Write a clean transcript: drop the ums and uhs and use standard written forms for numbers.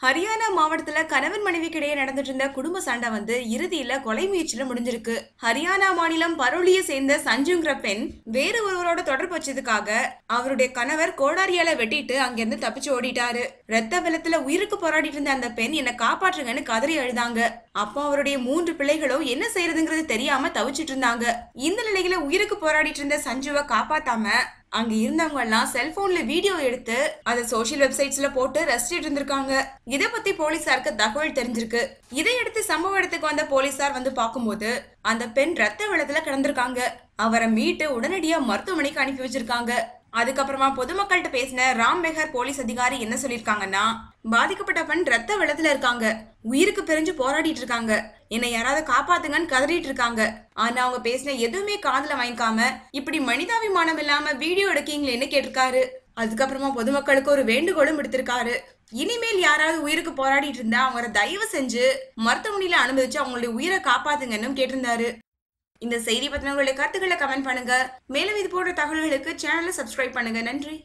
ஹரியானா மாவட்டத்துல கணவன் மனைவிக்கு இடையே நடந்துட்டு இருந்த குடும்ப சண்டை இறுதியில கொலை முயற்சியில முடிஞ்சிருக்கு. ஹரியானா மாநிலம் பரோலியை சேர்ந்த சஞ்சுங்கிற பெண் வேறு ஒருவரோட தொடர்பு வச்சதுக்காக அவருடைய கணவர் கோடாரியால வெட்டிட்டு அங்கிருந்து தப்பிச்சு ஓடிட்டாரு. ரத்த வெள்ளத்துல உயிருக்கு போராடிட்டு இருந்த அந்த பெண் என்னை காப்பாற்றுங்கன்னு கதறி அழுதாங்க. அப்போ அவருடைய 3 பிள்ளைகளும் என்ன செய்யறதுங்கிறது தெரியாம தவிச்சிட்டு இருந்தாங்க. இந்த நிலையில உயிருக்கு போராடிட்டு இருந்த சஞ்சுவை காப்பாத்தாம அங்க இருந்தவங்க எல்லாம் செல்போன்ல வீடியோ எடுத்து அதை சோசியல் வெப்சைட்ஸ்ல போட்டு ரசிச்சிட்டு இருந்திருக்காங்க. இத பத்தி போலீசாருக்கு தகவல் தெரிஞ்சிருக்கு. இதையடுத்து சம்பவ இடத்துக்கு வந்த போலீசார் பார்க்கும்போது அந்த பெண் ரத்த வெள்ளத்துல கிடந்திருக்காங்க. அவரை மீட்டு உடனடியா மருத்துவமனைக்கு அனுப்பி வச்சிருக்காங்க. அதுக்கப்புறமா பொதுமக்கள்கிட்ட பேசின ராம் மெஹர் போலீஸ் அதிகாரி என்ன சொல்லிருக்காங்கன்னா, பாதிக்கப்பட்ட பெண் ரத்த வெள்ளத்துல இருக்காங்க, உயிருக்கு பிரிஞ்சு போராடிட்டு இருக்காங்க, என்னை யாராவது காப்பாத்துங்கன்னு கதறிட்டு இருக்காங்க. ஆனா அவங்க பேசின எதுவுமே காதுல வாங்கிக்காம இப்படி மனிதாபிமானம் இல்லாம வீடியோ எடுக்கீங்களேன்னு கேட்டிருக்காரு. அதுக்கப்புறமா பொதுமக்களுக்கு ஒரு வேண்டுகோளும் விடுத்திருக்காரு. இனிமேல் யாராவது உயிருக்கு போராடிட்டு இருந்தா அவங்கள தயவு செஞ்சு மருத்துவமனையில அனுமதிச்சு அவங்களுடைய உயிரை காப்பாத்துங்கன்னு கேட்டிருந்தாரு. இந்த செய்தி பத்தின உங்களுடைய கருத்துக்களை கமெண்ட் பண்ணுங்க. மேலும் இது போன்ற தகவல்களுக்கு சேனலை சப்ஸ்கிரைப் பண்ணுங்க. நன்றி.